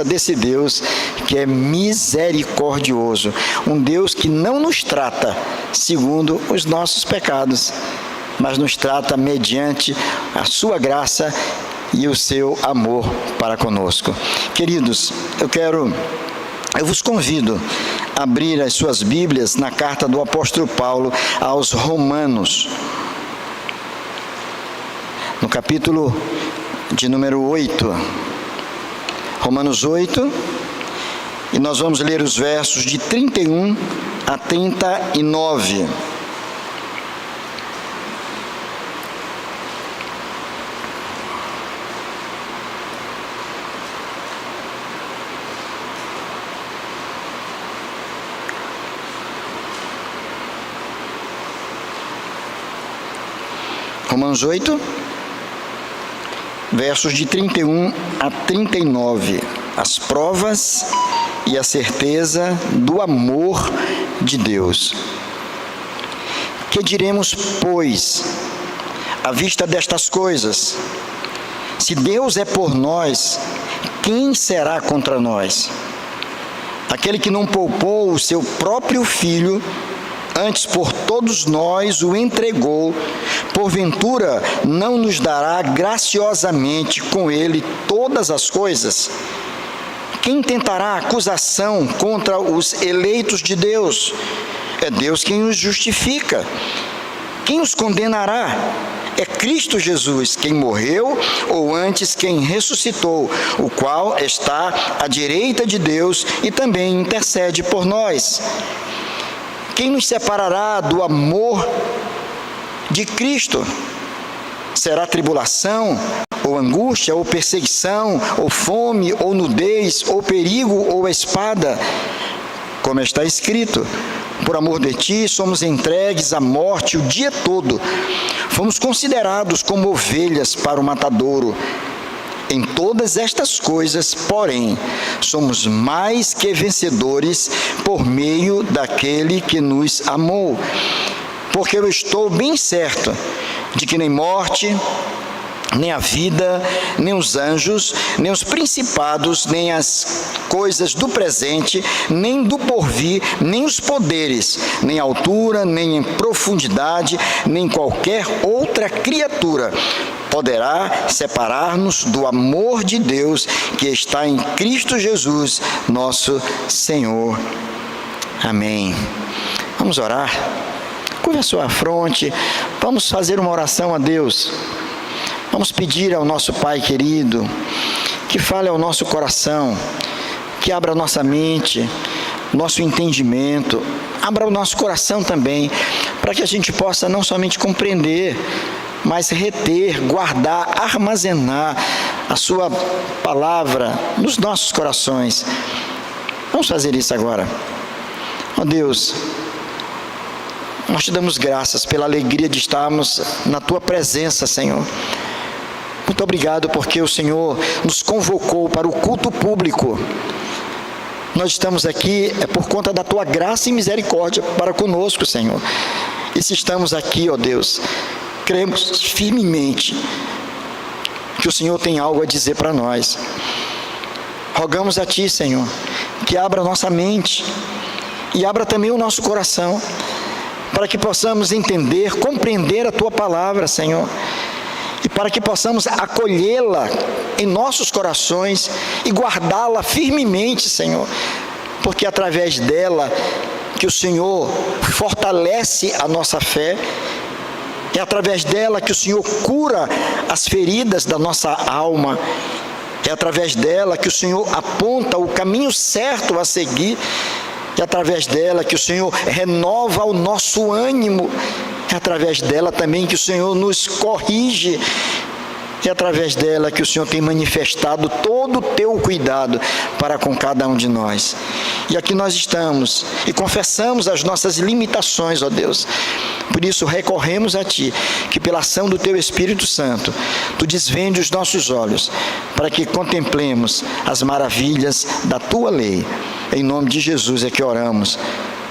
desse Deus que é misericordioso, um Deus que não nos trata segundo os nossos pecados, mas nos trata mediante a sua graça e o seu amor para conosco. Queridos, eu vos convido a abrir as suas Bíblias na carta do apóstolo Paulo aos Romanos, no capítulo de número 8, Romanos 8, e nós vamos ler os versos de 31 a 39. Romanos 8, versos de 31 a 39, as provas e a certeza do amor de Deus. Que diremos, pois, à vista destas coisas? Se Deus é por nós, quem será contra nós? Aquele que não poupou o seu próprio filho, antes por todos nós o entregou, porventura não nos dará graciosamente com ele todas as coisas? Quem tentará acusação contra os eleitos de Deus? É Deus quem os justifica. Quem os condenará? É Cristo Jesus, quem morreu, ou antes quem ressuscitou, o qual está à direita de Deus e também intercede por nós. Quem nos separará do amor de Cristo? Será tribulação, ou angústia, ou perseguição, ou fome, ou nudez, ou perigo, ou espada? Como está escrito: por amor de ti somos entregues à morte o dia todo. Fomos considerados como ovelhas para o matadouro. Em todas estas coisas, porém, somos mais que vencedores por meio daquele que nos amou. Porque eu estou bem certo de que nem morte, nem a vida, nem os anjos, nem os principados, nem as coisas do presente, nem do porvir, nem os poderes, nem altura, nem em profundidade, nem qualquer outra criatura poderá separar-nos do amor de Deus que está em Cristo Jesus, nosso Senhor. Amém. Vamos orar. Curva a sua fronte. Vamos fazer uma oração a Deus. Vamos pedir ao nosso Pai querido que fale ao nosso coração, que abra a nossa mente, nosso entendimento, abra o nosso coração também, para que a gente possa não somente compreender, mas reter, guardar, armazenar a sua palavra nos nossos corações. Vamos fazer isso agora. Ó Deus, nós te damos graças pela alegria de estarmos na tua presença, Senhor. Muito obrigado porque o Senhor nos convocou para o culto público. Nós estamos aqui por conta da tua graça e misericórdia para conosco, Senhor. E se estamos aqui, ó Deus, cremos firmemente que o Senhor tem algo a dizer para nós. Rogamos a Ti, Senhor, que abra a nossa mente e abra também o nosso coração, para que possamos entender, compreender a Tua palavra, Senhor, e para que possamos acolhê-la em nossos corações e guardá-la firmemente, Senhor, porque através dela que o Senhor fortalece a nossa fé. É através dela que o Senhor cura as feridas da nossa alma. É através dela que o Senhor aponta o caminho certo a seguir. É através dela que o Senhor renova o nosso ânimo. É através dela também que o Senhor nos corrige. É através dela que o Senhor tem manifestado todo o teu cuidado para com cada um de nós. E aqui nós estamos e confessamos as nossas limitações, ó Deus. Por isso recorremos a Ti, que pela ação do Teu Espírito Santo, Tu desvende os nossos olhos, para que contemplemos as maravilhas da Tua lei. Em nome de Jesus é que oramos.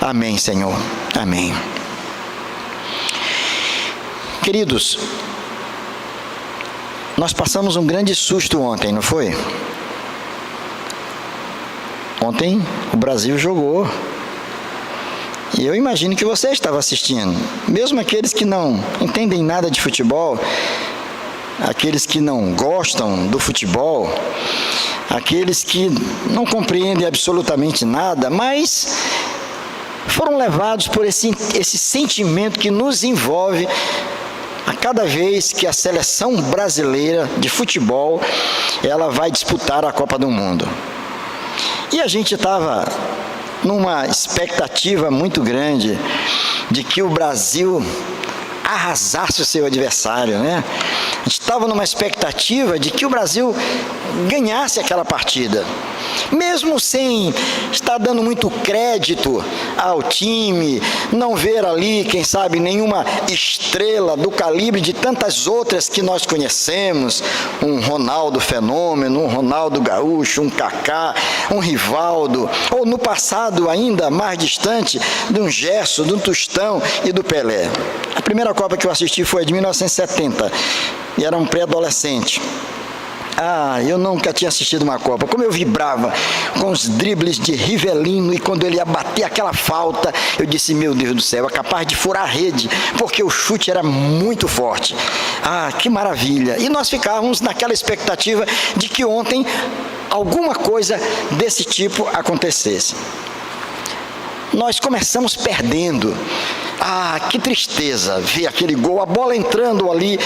Amém, Senhor. Amém. Queridos, nós passamos um grande susto ontem, não foi? Ontem o Brasil jogou. E eu imagino que você estava assistindo. Mesmo aqueles que não entendem nada de futebol, aqueles que não gostam do futebol, aqueles que não compreendem absolutamente nada, mas foram levados por esse sentimento que nos envolve a cada vez que a seleção brasileira de futebol ela vai disputar a Copa do Mundo. E a gente estava numa expectativa muito grande de que o Brasil arrasasse o seu adversário, né? A gente estava numa expectativa de que o Brasil ganhasse aquela partida, mesmo sem estar dando muito crédito ao time, não ver ali, quem sabe, nenhuma estrela do calibre de tantas outras que nós conhecemos, um Ronaldo Fenômeno, um Ronaldo Gaúcho, um Kaká, um Rivaldo, ou no passado ainda mais distante, de um Gerson, de um Tostão e do Pelé. A primeira Copa que eu assisti foi de 1970, e era um pré-adolescente. Eu nunca tinha assistido uma Copa. Como eu vibrava com os dribles de Rivelino, e quando ele ia bater aquela falta, eu disse, meu Deus do céu, é capaz de furar a rede, porque o chute era muito forte. Que maravilha! E nós ficávamos naquela expectativa de que ontem alguma coisa desse tipo acontecesse. Nós começamos perdendo. Que tristeza ver aquele gol, a bola entrando ali,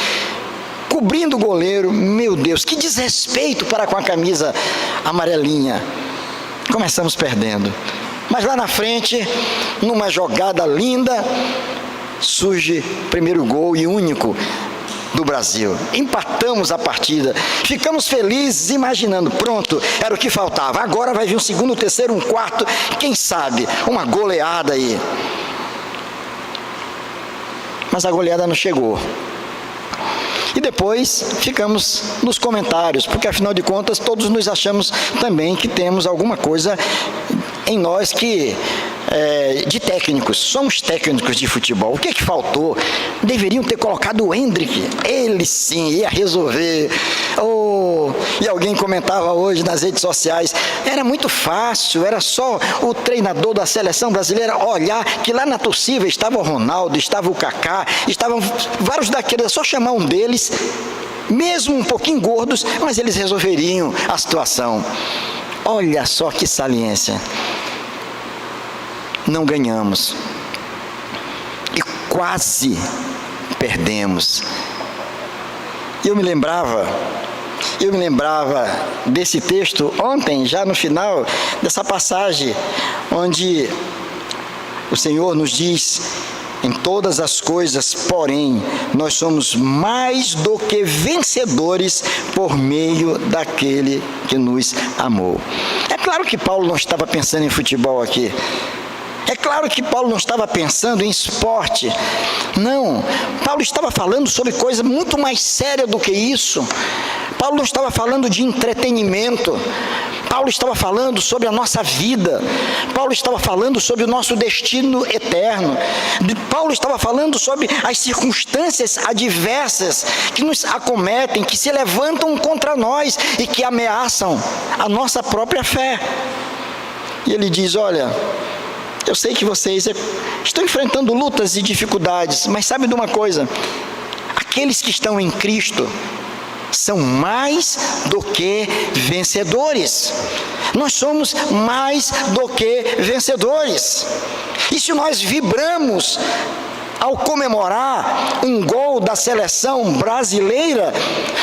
cobrindo o goleiro. Meu Deus, que desrespeito para com a camisa amarelinha. Começamos perdendo. Mas lá na frente, numa jogada linda, surge o primeiro gol e único do Brasil. Empatamos a partida. Ficamos felizes imaginando, pronto, era o que faltava. Agora vai vir um segundo, um terceiro, um quarto, quem sabe, uma goleada aí. Mas a goleada não chegou. E depois ficamos nos comentários, porque afinal de contas todos nos achamos também que temos alguma coisa em nós que de técnicos, somos técnicos de futebol. O que faltou? Deveriam ter colocado o Endrick, ele sim ia resolver. E alguém comentava hoje nas redes sociais, era muito fácil, era só o treinador da seleção brasileira olhar que lá na torcida estava o Ronaldo, estava o Kaká, estavam vários daqueles, é só chamar um deles, mesmo um pouquinho gordos, mas eles resolveriam a situação. Olha só que saliência. Não ganhamos e quase perdemos. Eu me lembrava desse texto ontem, já no final dessa passagem, onde o Senhor nos diz, em todas as coisas, porém, nós somos mais do que vencedores por meio daquele que nos amou. É claro que Paulo não estava pensando em futebol aqui. É claro que Paulo não estava pensando em esporte. Não, Paulo estava falando sobre coisa muito mais séria do que isso. Paulo não estava falando de entretenimento. Paulo estava falando sobre a nossa vida. Paulo estava falando sobre o nosso destino eterno. Paulo estava falando sobre as circunstâncias adversas que nos acometem, que se levantam contra nós e que ameaçam a nossa própria fé. E ele diz, olha, eu sei que vocês estão enfrentando lutas e dificuldades, mas sabe de uma coisa? Aqueles que estão em Cristo são mais do que vencedores. Nós somos mais do que vencedores. E se nós vibramos ao comemorar um gol da seleção brasileira,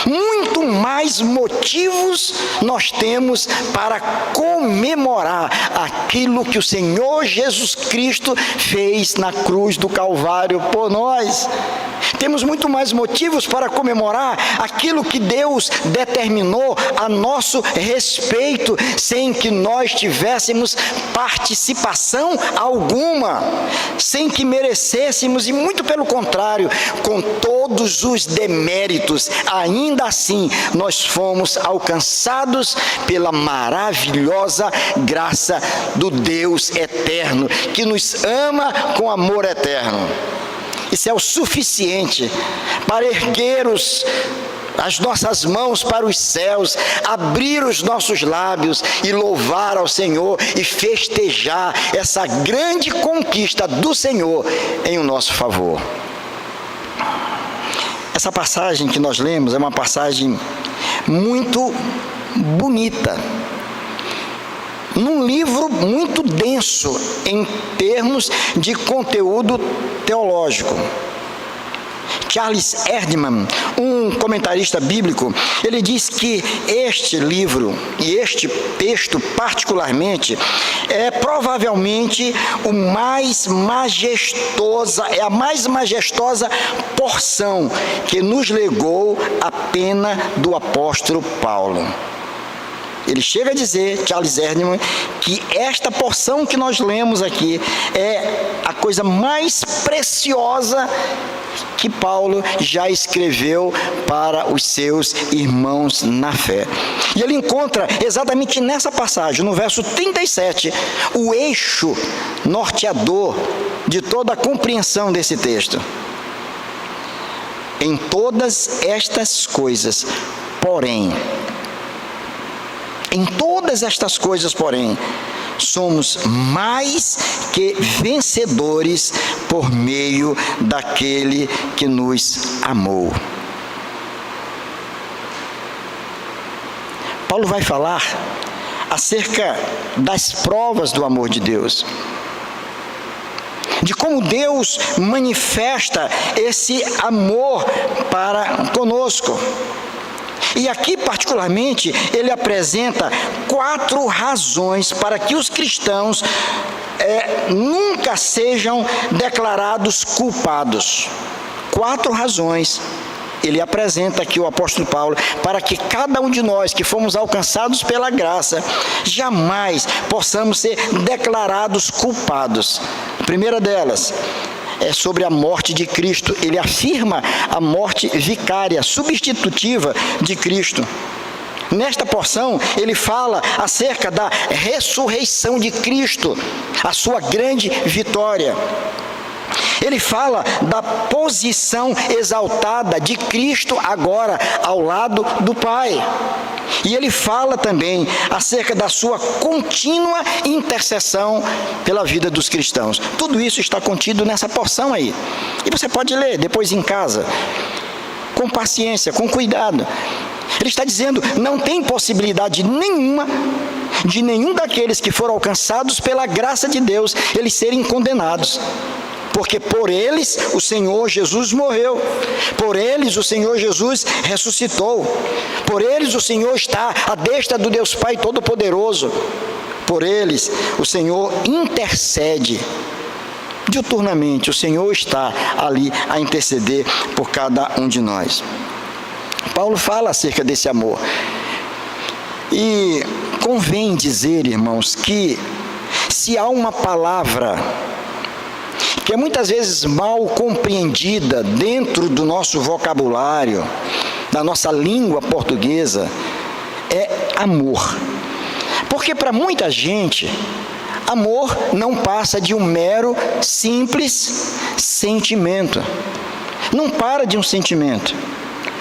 muito mais motivos nós temos para comemorar aquilo que o Senhor Jesus Cristo fez na cruz do Calvário por nós. Temos muito mais motivos para comemorar aquilo que Deus determinou a nosso respeito, sem que nós tivéssemos participação alguma, sem que merecêssemos, e muito pelo contrário, com todos os deméritos, ainda assim nós fomos alcançados pela maravilhosa graça do Deus eterno, que nos ama com amor eterno. Isso é o suficiente para erguer as nossas mãos para os céus, abrir os nossos lábios e louvar ao Senhor e festejar essa grande conquista do Senhor em o nosso favor. Essa passagem que nós lemos é uma passagem muito bonita, num livro muito denso em termos de conteúdo teológico. Charles Erdman, um comentarista bíblico, ele diz que este livro e este texto particularmente é provavelmente a mais majestosa porção que nos legou a pena do apóstolo Paulo. Ele chega a dizer, Charles Erdman, que esta porção que nós lemos aqui é a coisa mais preciosa que Paulo já escreveu para os seus irmãos na fé. E ele encontra exatamente nessa passagem, no verso 37, o eixo norteador de toda a compreensão desse texto. Em todas estas coisas, porém, somos mais que vencedores por meio daquele que nos amou. Paulo vai falar acerca das provas do amor de Deus, de como Deus manifesta esse amor para conosco. E aqui, particularmente, ele apresenta 4 razões para que os cristãos nunca sejam declarados culpados. 4 razões ele apresenta aqui, o apóstolo Paulo, para que cada um de nós que fomos alcançados pela graça, jamais possamos ser declarados culpados. A primeira delas é sobre a morte de Cristo. Ele afirma a morte vicária, substitutiva de Cristo. Nesta porção, ele fala acerca da ressurreição de Cristo, a sua grande vitória. Ele fala da posição exaltada de Cristo agora ao lado do Pai. E ele fala também acerca da sua contínua intercessão pela vida dos cristãos. Tudo isso está contido nessa porção aí. E você pode ler depois em casa, com paciência, com cuidado. Ele está dizendo, não tem possibilidade nenhuma de nenhum daqueles que foram alcançados pela graça de Deus, eles serem condenados. Porque por eles o Senhor Jesus morreu, por eles o Senhor Jesus ressuscitou, por eles o Senhor está à destra do Deus Pai Todo-Poderoso, por eles o Senhor intercede. Diuturnamente o Senhor está ali a interceder por cada um de nós. Paulo fala acerca desse amor. E convém dizer, irmãos, que se há uma palavra que é muitas vezes mal compreendida dentro do nosso vocabulário, da nossa língua portuguesa, é amor. Porque para muita gente, amor não passa de um mero, simples sentimento. Não para de um sentimento.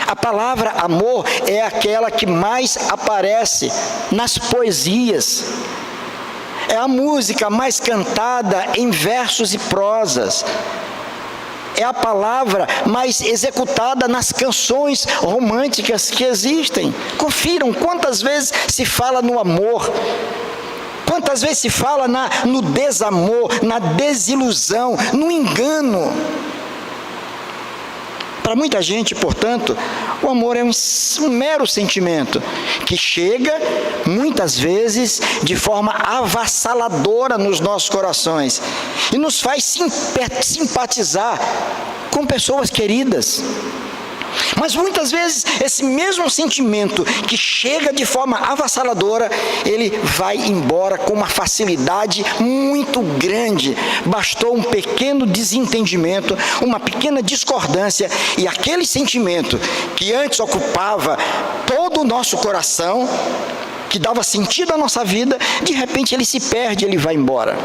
A palavra amor é aquela que mais aparece nas poesias. É a música mais cantada em versos e prosas. É a palavra mais executada nas canções românticas que existem. Confiram quantas vezes se fala no amor, quantas vezes se fala no desamor, na desilusão, no engano. Para muita gente, portanto, o amor é um mero sentimento que chega, muitas vezes, de forma avassaladora nos nossos corações e nos faz simpatizar com pessoas queridas. Mas muitas vezes esse mesmo sentimento que chega de forma avassaladora, ele vai embora com uma facilidade muito grande. Bastou um pequeno desentendimento, uma pequena discordância, e aquele sentimento que antes ocupava todo o nosso coração, que dava sentido à nossa vida, de repente ele se perde, ele vai embora.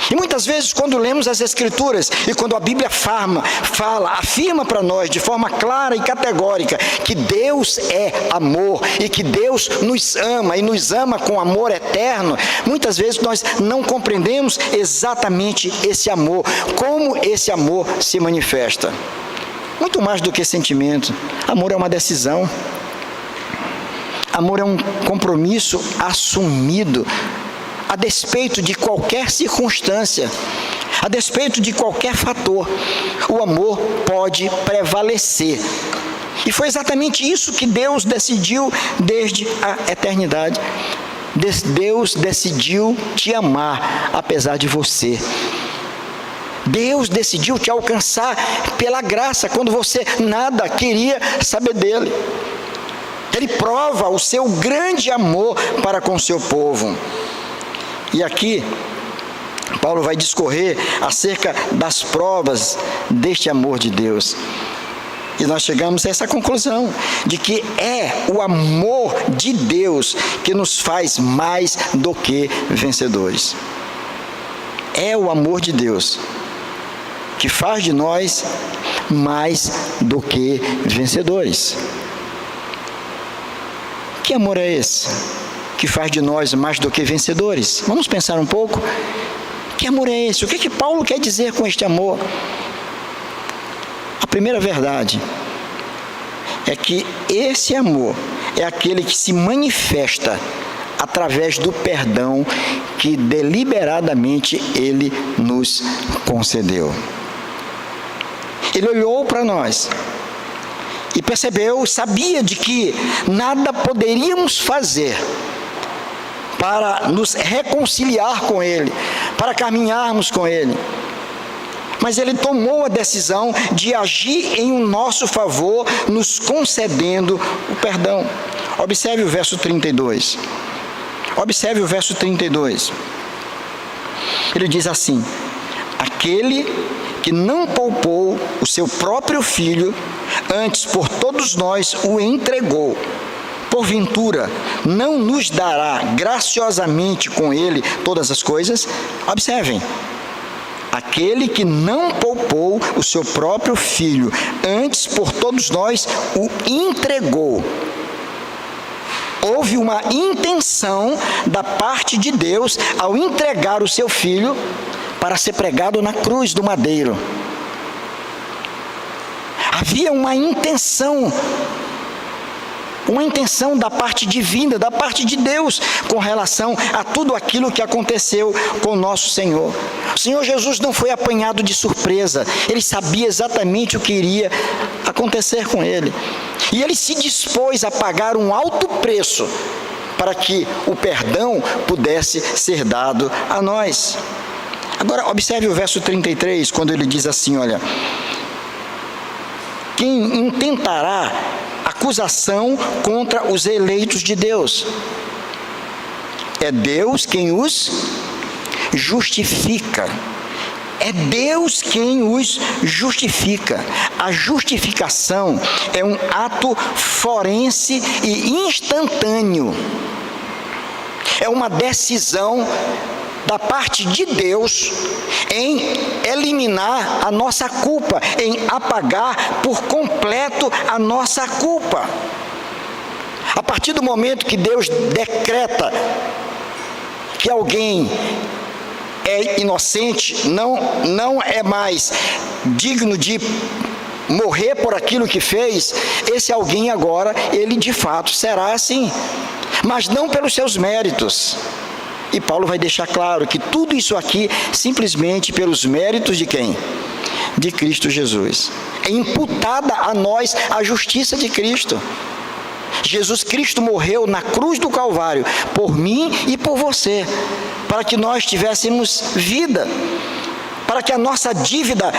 E muitas vezes, quando lemos as Escrituras e quando a Bíblia afirma para nós de forma clara e categórica que Deus é amor e que Deus nos ama e nos ama com amor eterno, muitas vezes nós não compreendemos exatamente esse amor, como esse amor se manifesta. Muito mais do que sentimento, amor é uma decisão, amor é um compromisso assumido, a despeito de qualquer circunstância, a despeito de qualquer fator, o amor pode prevalecer. E foi exatamente isso que Deus decidiu desde a eternidade. Deus decidiu te amar, apesar de você. Deus decidiu te alcançar pela graça, quando você nada queria saber dele. Ele prova o seu grande amor para com o seu povo. E aqui, Paulo vai discorrer acerca das provas deste amor de Deus. E nós chegamos a essa conclusão, de que é o amor de Deus que nos faz mais do que vencedores. É o amor de Deus que faz de nós mais do que vencedores. Que amor é esse que faz de nós mais do que vencedores? Vamos pensar um pouco. Que amor é esse? O que Paulo quer dizer com este amor? A primeira verdade é que esse amor é aquele que se manifesta através do perdão que deliberadamente Ele nos concedeu. Ele olhou para nós e percebeu, sabia de que nada poderíamos fazer para nos reconciliar com Ele, para caminharmos com Ele. Mas Ele tomou a decisão de agir em nosso favor, nos concedendo o perdão. Observe o verso 32. Observe o verso 32. Ele diz assim: aquele que não poupou o seu próprio filho, antes por todos nós o entregou, porventura não nos dará graciosamente com ele todas as coisas? Observem, aquele que não poupou o seu próprio filho, antes por todos nós o entregou. Houve uma intenção da parte de Deus ao entregar o seu filho para ser pregado na cruz do madeiro. Havia uma intenção da parte divina, da parte de Deus, com relação a tudo aquilo que aconteceu com o nosso Senhor. O Senhor Jesus não foi apanhado de surpresa, Ele sabia exatamente o que iria acontecer com Ele. E Ele se dispôs a pagar um alto preço para que o perdão pudesse ser dado a nós. Agora, observe o verso 33, quando ele diz assim, olha: quem intentará acusação contra os eleitos de Deus? É Deus quem os justifica. É Deus quem os justifica. A justificação é um ato forense e instantâneo. É uma decisão da parte de Deus em eliminar a nossa culpa, em apagar por completo a nossa culpa. A partir do momento que Deus decreta que alguém é inocente, não é mais digno de morrer por aquilo que fez, esse alguém agora, ele de fato será assim, mas não pelos seus méritos. E Paulo vai deixar claro que tudo isso aqui simplesmente pelos méritos de quem? De Cristo Jesus. É imputada a nós a justiça de Cristo. Jesus Cristo morreu na cruz do Calvário por mim e por você, para que nós tivéssemos vida, para que a nossa dívida,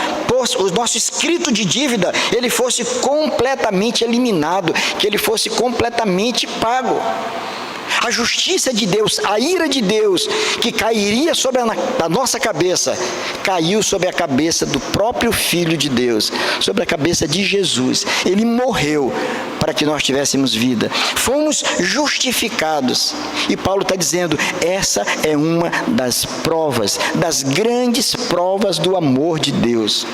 o nosso escrito de dívida, ele fosse completamente eliminado, que ele fosse completamente pago. A justiça de Deus, a ira de Deus, que cairia sobre a nossa cabeça, caiu sobre a cabeça do próprio Filho de Deus, sobre a cabeça de Jesus. Ele morreu para que nós tivéssemos vida. Fomos justificados. E Paulo está dizendo, essa é uma das provas, das grandes provas do amor de Deus.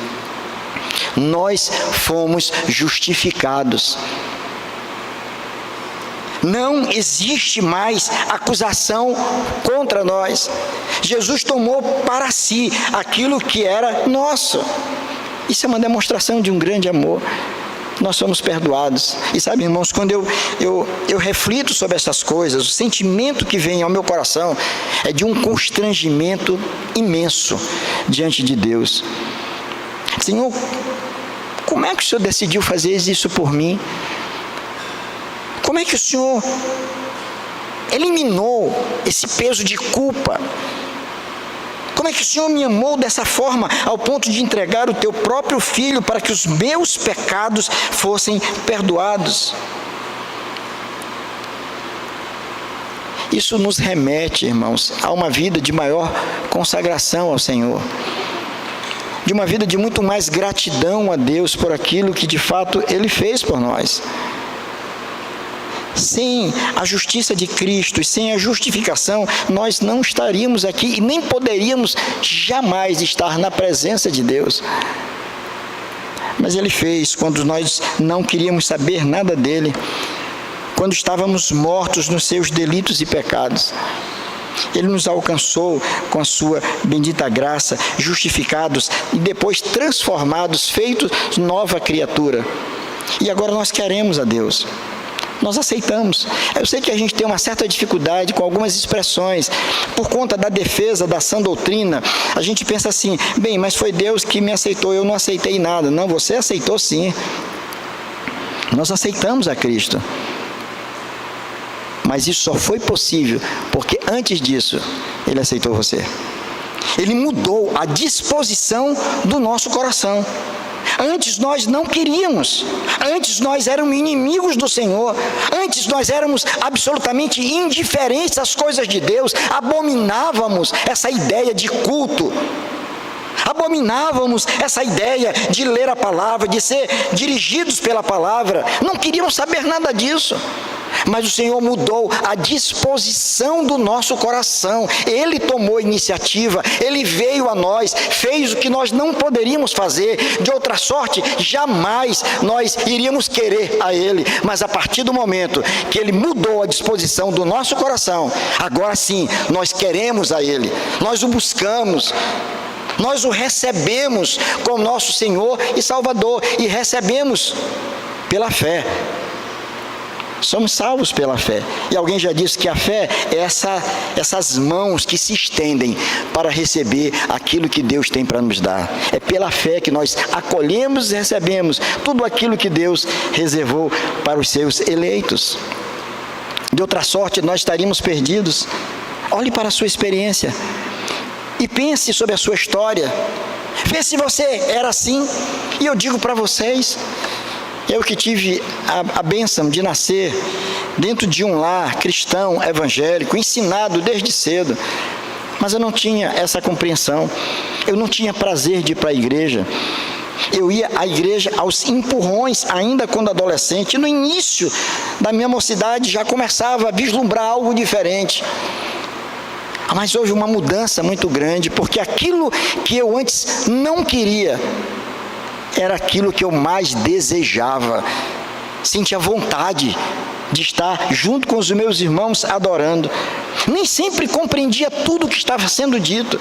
Nós fomos justificados. Não existe mais acusação contra nós. Jesus tomou para si aquilo que era nosso. Isso é uma demonstração de um grande amor. Nós somos perdoados. E sabe, irmãos, quando eu reflito sobre essas coisas, o sentimento que vem ao meu coração é de um constrangimento imenso diante de Deus. Senhor, como é que o Senhor decidiu fazer isso por mim? Como é que o Senhor eliminou esse peso de culpa? Como é que o Senhor me amou dessa forma, ao ponto de entregar o teu próprio Filho para que os meus pecados fossem perdoados? Isso nos remete, irmãos, a uma vida de maior consagração ao Senhor, de uma vida de muito mais gratidão a Deus por aquilo que de fato Ele fez por nós. Sem a justiça de Cristo e sem a justificação, nós não estaríamos aqui e nem poderíamos jamais estar na presença de Deus. Mas Ele fez quando nós não queríamos saber nada dEle, quando estávamos mortos nos seus delitos e pecados. Ele nos alcançou com a sua bendita graça, justificados e depois transformados, feitos nova criatura. E agora nós queremos a Deus. Nós aceitamos. Eu sei que a gente tem uma certa dificuldade com algumas expressões, por conta da defesa da sã doutrina. A gente pensa assim, bem, mas foi Deus que me aceitou, eu não aceitei nada. Não, você aceitou sim. Nós aceitamos a Cristo. Mas isso só foi possível porque antes disso, Ele aceitou você. Ele mudou a disposição do nosso coração. Antes nós não queríamos, antes nós éramos inimigos do Senhor, antes nós éramos absolutamente indiferentes às coisas de Deus, abominávamos essa ideia de culto, abominávamos essa ideia de ler a palavra, de ser dirigidos pela palavra, não queríamos saber nada disso. Mas o Senhor mudou a disposição do nosso coração. Ele tomou iniciativa, Ele veio a nós, fez o que nós não poderíamos fazer. De outra sorte, jamais nós iríamos querer a Ele. Mas a partir do momento que Ele mudou a disposição do nosso coração, agora sim, nós queremos a Ele, nós o buscamos, nós o recebemos como nosso Senhor e Salvador, e recebemos pela fé. Somos salvos pela fé. E alguém já disse que a fé é essas mãos que se estendem para receber aquilo que Deus tem para nos dar. É pela fé que nós acolhemos e recebemos tudo aquilo que Deus reservou para os seus eleitos. De outra sorte, nós estaríamos perdidos. Olhe para a sua experiência e pense sobre a sua história. Vê se você era assim. E eu digo para vocês, eu que tive a bênção de nascer dentro de um lar cristão, evangélico, ensinado desde cedo, mas eu não tinha essa compreensão, eu não tinha prazer de ir para a igreja. Eu ia à igreja aos empurrões, ainda quando adolescente, e no início da minha mocidade já começava a vislumbrar algo diferente. Mas houve uma mudança muito grande, porque aquilo que eu antes não queria, era aquilo que eu mais desejava. Sentia vontade de estar junto com os meus irmãos adorando. Nem sempre compreendia tudo o que estava sendo dito,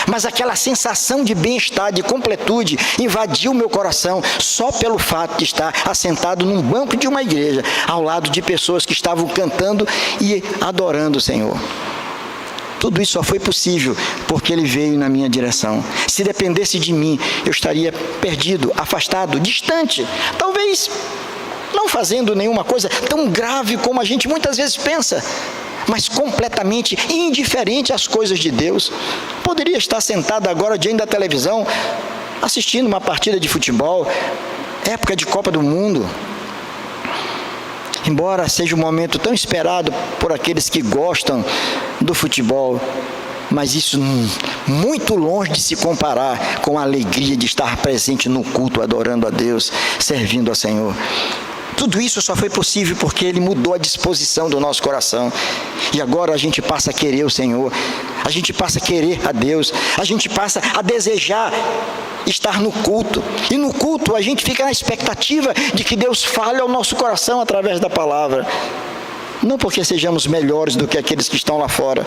mas aquela sensação de bem-estar, de completude, invadiu o meu coração só pelo fato de estar assentado num banco de uma igreja, ao lado de pessoas que estavam cantando e adorando o Senhor. Tudo isso só foi possível porque Ele veio na minha direção. Se dependesse de mim, eu estaria perdido, afastado, distante. Talvez não fazendo nenhuma coisa tão grave como a gente muitas vezes pensa, mas completamente indiferente às coisas de Deus. Poderia estar sentado agora diante da televisão, assistindo uma partida de futebol, época de Copa do Mundo. Embora seja um momento tão esperado por aqueles que gostam do futebol, mas isso muito longe de se comparar com a alegria de estar presente no culto, adorando a Deus, servindo ao Senhor. Tudo isso só foi possível porque Ele mudou a disposição do nosso coração. E agora a gente passa a querer o Senhor, a gente passa a querer a Deus, a gente passa a desejar estar no culto. E no culto a gente fica na expectativa de que Deus fale ao nosso coração através da palavra. Não porque sejamos melhores do que aqueles que estão lá fora,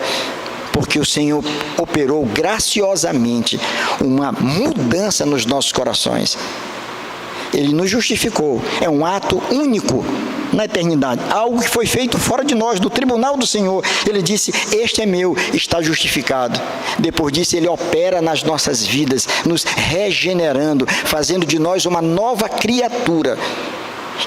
porque o Senhor operou graciosamente uma mudança nos nossos corações. Ele nos justificou. É um ato único na eternidade. Algo que foi feito fora de nós, do tribunal do Senhor. Ele disse, este é meu, está justificado. Depois disso, Ele opera nas nossas vidas, nos regenerando, fazendo de nós uma nova criatura.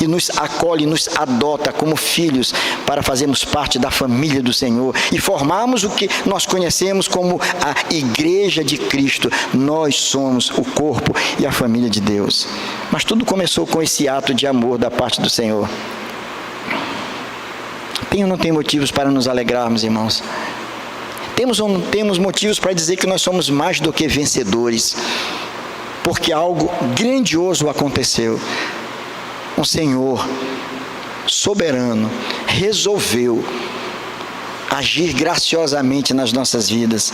E nos acolhe, nos adota como filhos para fazermos parte da família do Senhor e formarmos o que nós conhecemos como a Igreja de Cristo. Nós somos o corpo e a família de Deus. Mas tudo começou com esse ato de amor da parte do Senhor. Tem ou não tem motivos para nos alegrarmos, irmãos? Temos ou não temos motivos para dizer que nós somos mais do que vencedores? Porque algo grandioso aconteceu. O Senhor soberano resolveu agir graciosamente nas nossas vidas,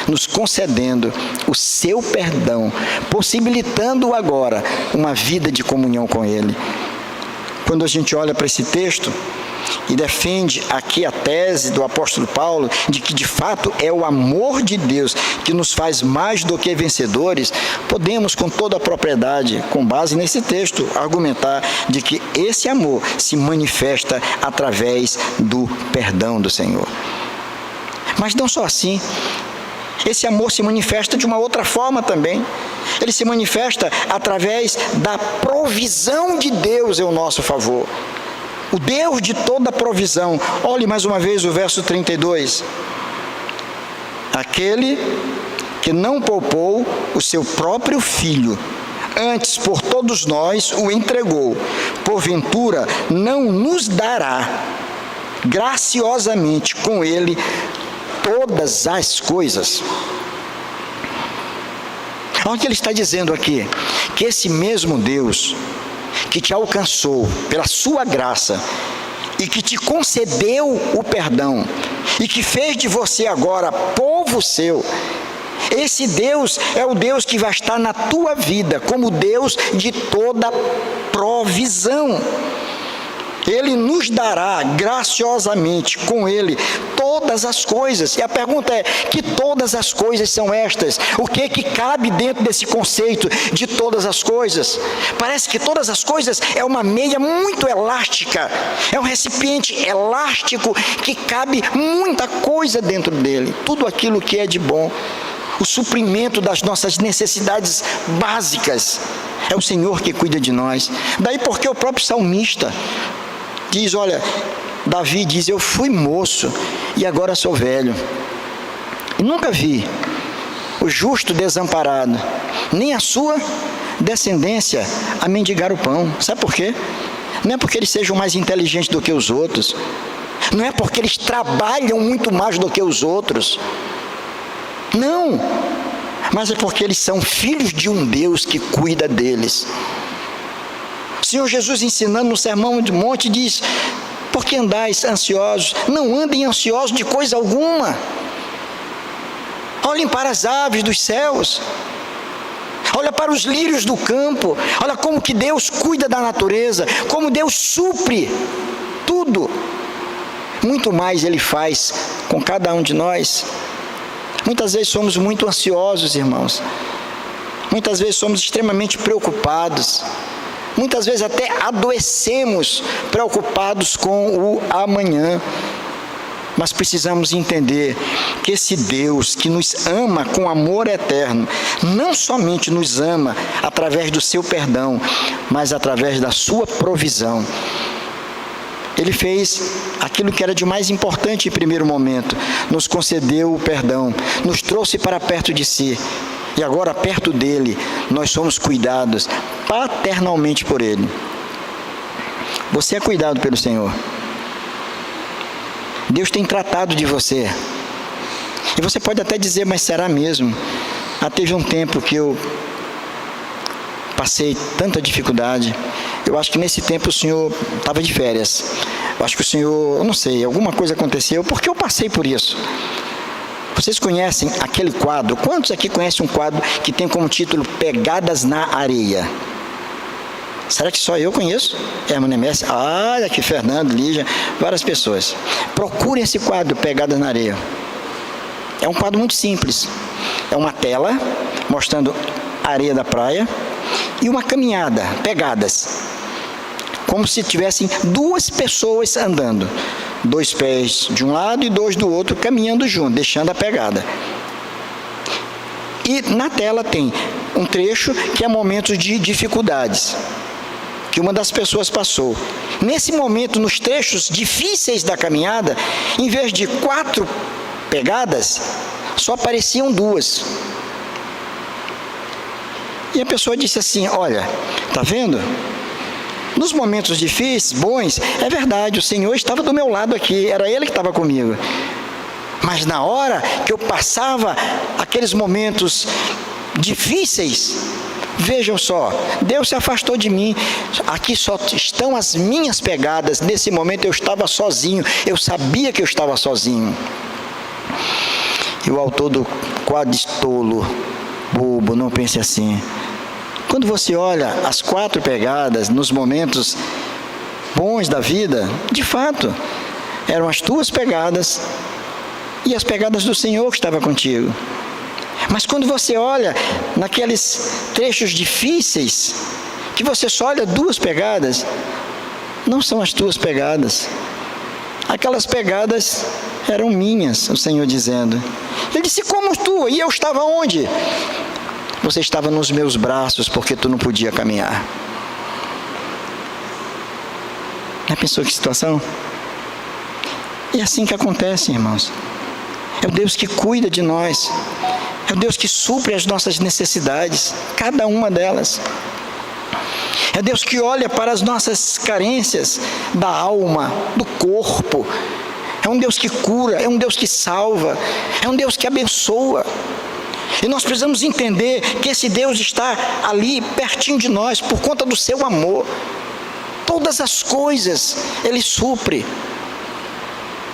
nos concedendo o seu perdão, possibilitando agora uma vida de comunhão com Ele. Quando a gente olha para esse texto e defende aqui a tese do apóstolo Paulo de que de fato é o amor de Deus que nos faz mais do que vencedores, podemos com toda a propriedade, com base nesse texto, argumentar de que esse amor se manifesta através do perdão do Senhor. Mas não só assim, esse amor se manifesta de uma outra forma também. Ele se manifesta através da provisão de Deus em nosso favor. O Deus de toda provisão. Olhe mais uma vez o verso 32. Aquele que não poupou o seu próprio filho, antes por todos nós o entregou, porventura não nos dará graciosamente com ele todas as coisas? Olha o que ele está dizendo aqui, que esse mesmo Deus que te alcançou pela sua graça e que te concedeu o perdão e que fez de você agora povo seu, esse Deus é o Deus que vai estar na tua vida como Deus de toda provisão. Ele nos dará graciosamente com Ele todas as coisas. E a pergunta é, que todas as coisas são estas? O que cabe dentro desse conceito de todas as coisas? Parece que todas as coisas é uma meia muito elástica. É um recipiente elástico que cabe muita coisa dentro dele. Tudo aquilo que é de bom. O suprimento das nossas necessidades básicas. É o Senhor que cuida de nós. Daí porque o próprio salmista diz, olha, Davi diz, eu fui moço e agora sou velho. E nunca vi o justo desamparado, nem a sua descendência a mendigar o pão. Sabe por quê? Não é porque eles sejam mais inteligentes do que os outros. Não é porque eles trabalham muito mais do que os outros. Não. Mas é porque eles são filhos de um Deus que cuida deles. O Senhor Jesus ensinando no Sermão do Monte diz, por que andais ansiosos? Não andem ansiosos de coisa alguma. Olhem para as aves dos céus. Olha para os lírios do campo. Olha como que Deus cuida da natureza. Como Deus supre tudo. Muito mais Ele faz com cada um de nós. Muitas vezes somos muito ansiosos, irmãos. Muitas vezes somos extremamente preocupados. Muitas vezes até adoecemos, preocupados com o amanhã. Mas precisamos entender que esse Deus que nos ama com amor eterno, não somente nos ama através do seu perdão, mas através da sua provisão. Ele fez aquilo que era de mais importante em primeiro momento, nos concedeu o perdão, nos trouxe para perto de si. E agora, perto dele, nós somos cuidados paternalmente por ele. Você é cuidado pelo Senhor. Deus tem tratado de você. E você pode até dizer, mas será mesmo? Teve um tempo que eu passei tanta dificuldade, Eu acho que nesse tempo o senhor estava de férias. Eu acho que o senhor, eu não sei, alguma coisa aconteceu, porque eu passei por isso. Vocês conhecem aquele quadro? Quantos aqui conhecem um quadro que tem como título Pegadas na Areia? Será que só eu conheço? Hermano Messi, olha aqui, Fernando, Lígia, várias pessoas. Procurem esse quadro, Pegadas na Areia. É um quadro muito simples. É uma tela mostrando a areia da praia e uma caminhada, pegadas. Como se tivessem duas pessoas andando. 2 pés de um lado e 2 do outro, caminhando junto, deixando a pegada. E na tela tem um trecho que é momentos de dificuldades, que uma das pessoas passou. Nesse momento, nos trechos difíceis da caminhada, em vez de 4 pegadas, só apareciam 2. E a pessoa disse assim, olha, tá vendo? Nos momentos difíceis, bons, é verdade, o Senhor estava do meu lado aqui, era Ele que estava comigo. Mas na hora que eu passava aqueles momentos difíceis, vejam só, Deus se afastou de mim, aqui só estão as minhas pegadas, nesse momento eu estava sozinho, eu sabia que eu estava sozinho. E o autor do quadro diz, tolo, bobo, não pense assim. Quando você olha as 4 pegadas nos momentos bons da vida, de fato, eram as tuas pegadas e as pegadas do Senhor que estava contigo. Mas quando você olha naqueles trechos difíceis, que você só olha 2 pegadas, não são as tuas pegadas. Aquelas pegadas eram minhas, o Senhor dizendo. Ele disse, como tu? E eu estava onde? Você estava nos meus braços porque tu não podia caminhar. Já pensou que situação? É assim que acontece, irmãos. É o Deus que cuida de nós. É o Deus que supre as nossas necessidades, cada uma delas. É Deus que olha para as nossas carências da alma, do corpo. É um Deus que cura, é um Deus que salva, é um Deus que abençoa. E nós precisamos entender que esse Deus está ali, pertinho de nós, por conta do seu amor. Todas as coisas Ele supre.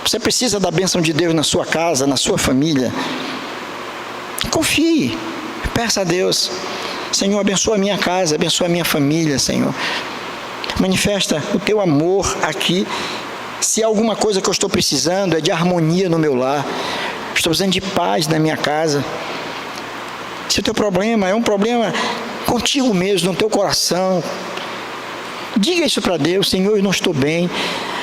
Você precisa da bênção de Deus na sua casa, na sua família. Confie, peça a Deus. Senhor, abençoa a minha casa, abençoa a minha família, Senhor. Manifesta o teu amor aqui. Se há alguma coisa que eu estou precisando, é de harmonia no meu lar. Estou precisando de paz na minha casa. Se o teu problema é um problema contigo mesmo, no teu coração, diga isso para Deus, Senhor, eu não estou bem,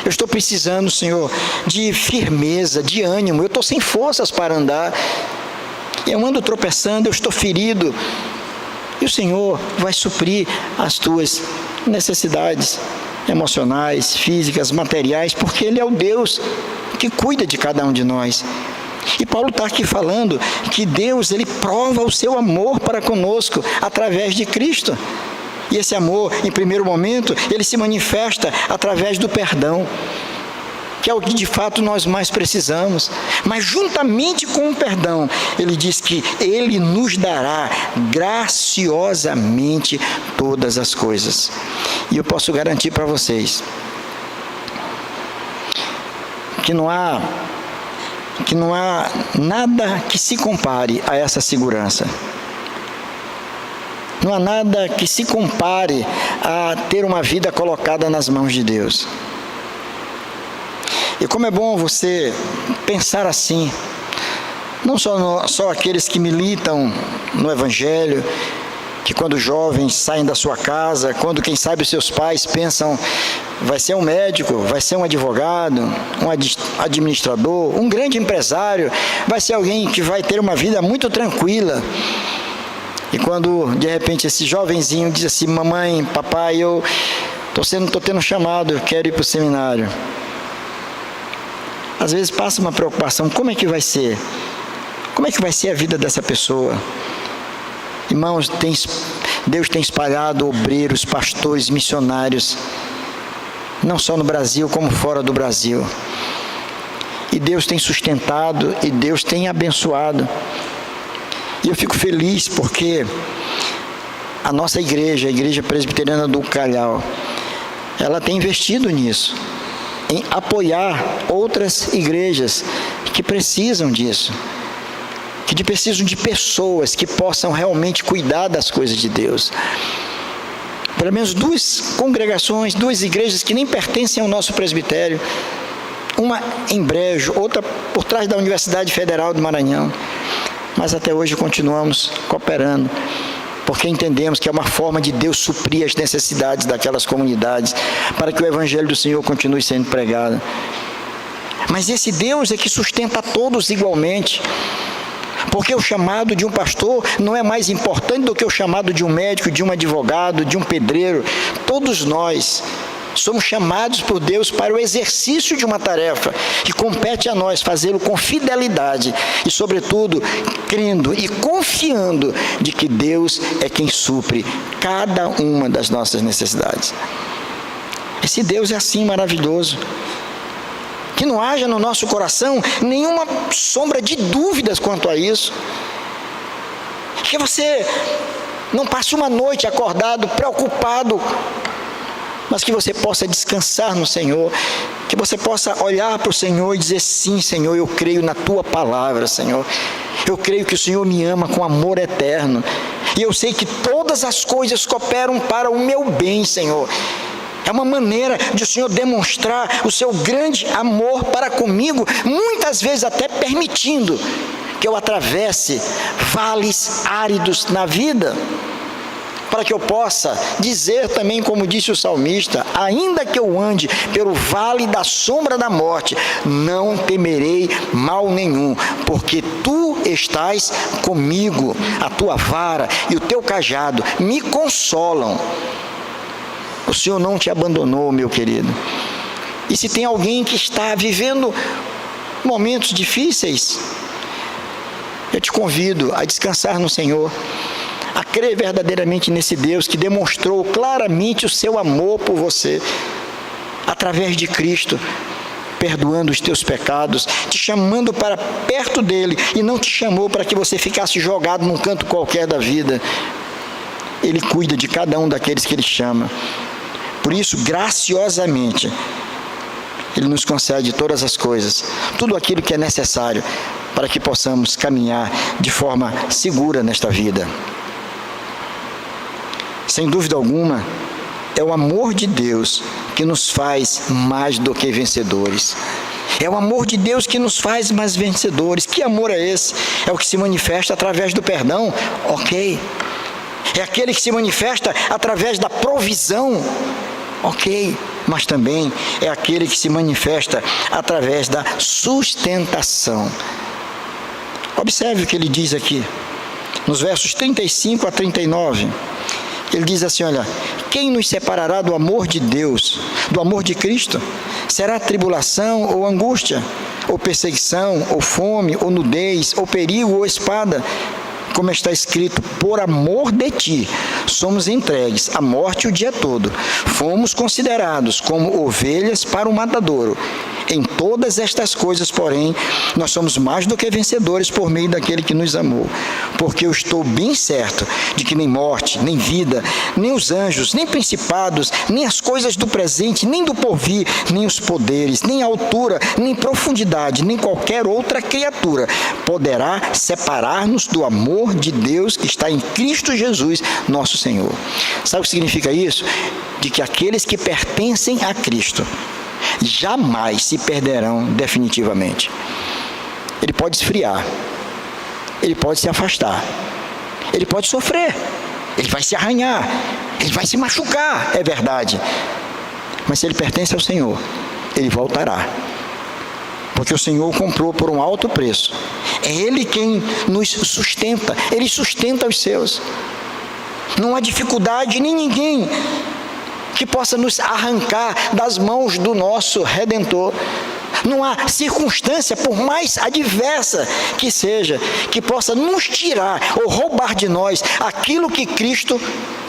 eu estou precisando, Senhor, de firmeza, de ânimo, eu estou sem forças para andar, eu ando tropeçando, eu estou ferido, e o Senhor vai suprir as tuas necessidades emocionais, físicas, materiais, porque Ele é o Deus que cuida de cada um de nós. E Paulo está aqui falando que Deus, Ele prova o seu amor para conosco através de Cristo. E esse amor, em primeiro momento, ele se manifesta através do perdão, que é o que de fato nós mais precisamos. Mas juntamente com o perdão, ele diz que Ele nos dará graciosamente todas as coisas. E eu posso garantir para vocês que não há nada que se compare a essa segurança. Não há nada que se compare a ter uma vida colocada nas mãos de Deus. E como é bom você pensar assim, não só aqueles que militam no Evangelho, que quando jovens saem da sua casa, quando quem sabe os seus pais pensam, vai ser um médico, vai ser um advogado, um administrador, um grande empresário, vai ser alguém que vai ter uma vida muito tranquila. E quando de repente esse jovenzinho diz assim, mamãe, papai, eu estou tendo um chamado, eu quero ir para o seminário. Às vezes passa uma preocupação, como é que vai ser? Como é que vai ser a vida dessa pessoa? Irmãos, Deus tem espalhado obreiros, pastores, missionários, não só no Brasil, como fora do Brasil. E Deus tem sustentado, e Deus tem abençoado. E eu fico feliz porque a nossa igreja, a Igreja Presbiteriana do Calhau, ela tem investido nisso, em apoiar outras igrejas que precisam disso, que precisam de pessoas que possam realmente cuidar das coisas de Deus. Pelo menos 2 congregações, 2 igrejas que nem pertencem ao nosso presbitério, uma em Brejo, outra por trás da Universidade Federal do Maranhão, mas até hoje continuamos cooperando, porque entendemos que é uma forma de Deus suprir as necessidades daquelas comunidades, para que o Evangelho do Senhor continue sendo pregado. Mas esse Deus é que sustenta todos igualmente, porque o chamado de um pastor não é mais importante do que o chamado de um médico, de um advogado, de um pedreiro. Todos nós somos chamados por Deus para o exercício de uma tarefa que compete a nós fazê-lo com fidelidade e, sobretudo, crendo e confiando de que Deus é quem supre cada uma das nossas necessidades. Esse Deus é assim maravilhoso, que não haja no nosso coração nenhuma sombra de dúvidas quanto a isso, que você não passe uma noite acordado, preocupado, mas que você possa descansar no Senhor, que você possa olhar para o Senhor e dizer: sim, Senhor, eu creio na Tua palavra, Senhor, eu creio que o Senhor me ama com amor eterno, e eu sei que todas as coisas cooperam para o meu bem, Senhor. É uma maneira de o Senhor demonstrar o seu grande amor para comigo, muitas vezes até permitindo que eu atravesse vales áridos na vida, para que eu possa dizer também, como disse o salmista: ainda que eu ande pelo vale da sombra da morte, não temerei mal nenhum, porque Tu estás comigo, a Tua vara e o Teu cajado me consolam. O Senhor não te abandonou, meu querido. E se tem alguém que está vivendo momentos difíceis, eu te convido a descansar no Senhor, a crer verdadeiramente nesse Deus que demonstrou claramente o seu amor por você, através de Cristo, perdoando os teus pecados, te chamando para perto dele, e não te chamou para que você ficasse jogado num canto qualquer da vida. Ele cuida de cada um daqueles que Ele chama. Por isso, graciosamente, Ele nos concede todas as coisas, tudo aquilo que é necessário para que possamos caminhar de forma segura nesta vida. Sem dúvida alguma, é o amor de Deus que nos faz mais do que vencedores. É o amor de Deus que nos faz mais vencedores. Que amor é esse? É o que se manifesta através do perdão? Ok. É aquele que se manifesta através da provisão? Ok. Mas também é aquele que se manifesta através da sustentação. Observe o que ele diz aqui, nos versos 35 a 39. Ele diz assim: olha, quem nos separará do amor de Deus, do amor de Cristo? Será tribulação ou angústia, ou perseguição, ou fome, ou nudez, ou perigo, ou espada? Como está escrito: por amor de ti, somos entregues à morte o dia todo. Fomos considerados como ovelhas para o matadouro. Em todas estas coisas, porém, nós somos mais do que vencedores por meio daquele que nos amou. Porque eu estou bem certo de que nem morte, nem vida, nem os anjos, nem principados, nem as coisas do presente, nem do porvir, nem os poderes, nem a altura, nem profundidade, nem qualquer outra criatura poderá separar-nos do amor de Deus que está em Cristo Jesus, nosso Senhor. Sabe o que significa isso? De que aqueles que pertencem a Cristo jamais se perderão definitivamente. Ele pode esfriar, ele pode se afastar, ele pode sofrer, ele vai se arranhar, ele vai se machucar, é verdade. Mas se ele pertence ao Senhor, ele voltará. Porque o Senhor o comprou por um alto preço. É Ele quem nos sustenta, Ele sustenta os seus. Não há dificuldade nem ninguém que possa nos arrancar das mãos do nosso Redentor. Não há circunstância, por mais adversa que seja, que possa nos tirar ou roubar de nós aquilo que Cristo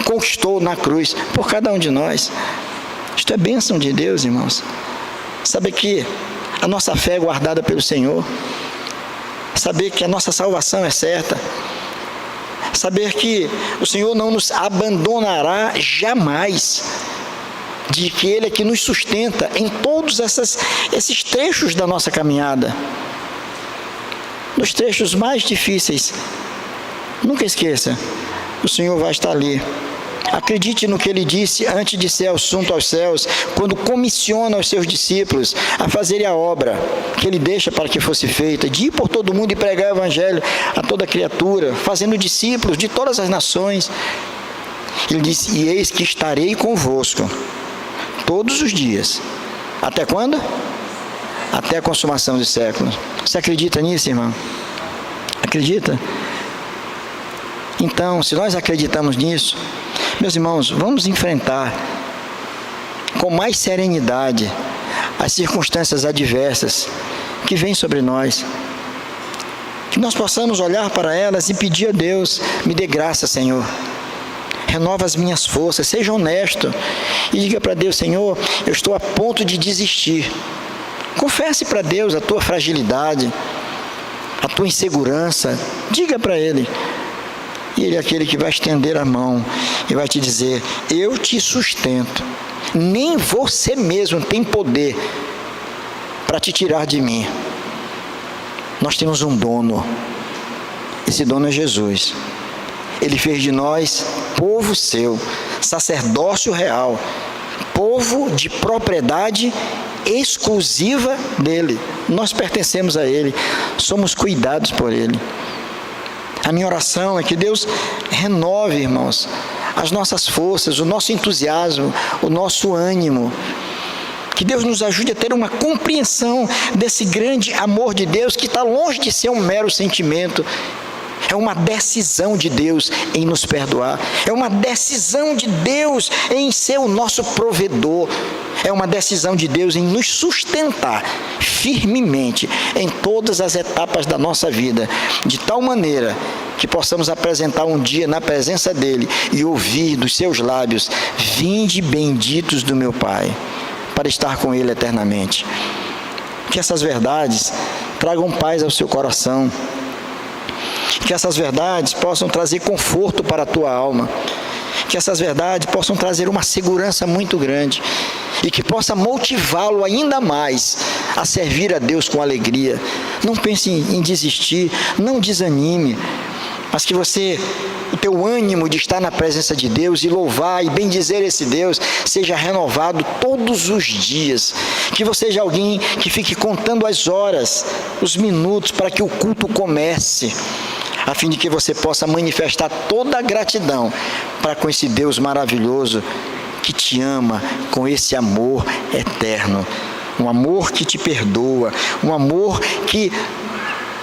conquistou na cruz por cada um de nós. Isto é bênção de Deus, irmãos. Saber que a nossa fé é guardada pelo Senhor, saber que a nossa salvação é certa, saber que o Senhor não nos abandonará jamais. de que Ele é que nos sustenta em todos esses trechos da nossa caminhada. Nos trechos mais difíceis, nunca esqueça, o Senhor vai estar ali. Acredite no que Ele disse antes de ser assunto aos céus, quando comissiona os seus discípulos a fazerem a obra que Ele deixa para que fosse feita, de ir por todo mundo e pregar o Evangelho a toda criatura, fazendo discípulos de todas as nações. Ele disse: e eis que estarei convosco todos os dias. Até quando? Até a consumação dos séculos. Você acredita nisso, irmão? Acredita? Então, se nós acreditamos nisso, meus irmãos, vamos enfrentar com mais serenidade as circunstâncias adversas que vêm sobre nós. Que nós possamos olhar para elas e pedir a Deus: me dê graça, Senhor. Renova as minhas forças, seja honesto e diga para Deus: Senhor, eu estou a ponto de desistir. Confesse para Deus a tua fragilidade, a tua insegurança. Diga para Ele. E Ele é aquele que vai estender a mão e vai te dizer: eu te sustento. Nem você mesmo tem poder para te tirar de mim. Nós temos um dono. Esse dono é Jesus. Ele fez de nós povo seu, sacerdócio real, povo de propriedade exclusiva dele. Nós pertencemos a Ele, somos cuidados por Ele. A minha oração é que Deus renove, irmãos, as nossas forças, o nosso entusiasmo, o nosso ânimo. Que Deus nos ajude a ter uma compreensão desse grande amor de Deus, que está longe de ser um mero sentimento. É uma decisão de Deus em nos perdoar. É uma decisão de Deus em ser o nosso provedor. É uma decisão de Deus em nos sustentar firmemente em todas as etapas da nossa vida, de tal maneira que possamos apresentar um dia na presença dEle e ouvir dos seus lábios: vinde benditos do meu Pai, para estar com Ele eternamente. Que essas verdades tragam paz ao seu coração. Que essas verdades possam trazer conforto para a tua alma. Que essas verdades possam trazer uma segurança muito grande e que possa motivá-lo ainda mais a servir a Deus com alegria. Não pense em desistir, não desanime, mas que o teu ânimo de estar na presença de Deus e louvar e bendizer esse Deus seja renovado todos os dias. Que você seja alguém que fique contando as horas, os minutos para que o culto comece, a fim de que você possa manifestar toda a gratidão para com esse Deus maravilhoso que te ama com esse amor eterno, um amor que te perdoa, um amor que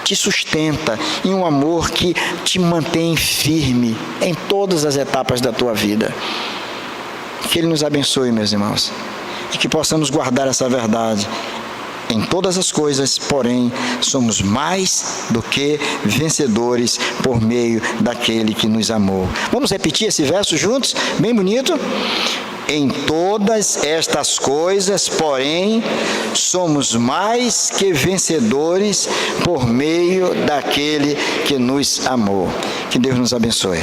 te sustenta e um amor que te mantém firme em todas as etapas da tua vida. Que Ele nos abençoe, meus irmãos, e que possamos guardar essa verdade. Em todas as coisas, porém, somos mais do que vencedores por meio daquele que nos amou. Vamos repetir esse verso juntos? Bem bonito. Em todas estas coisas, porém, somos mais que vencedores por meio daquele que nos amou. Que Deus nos abençoe.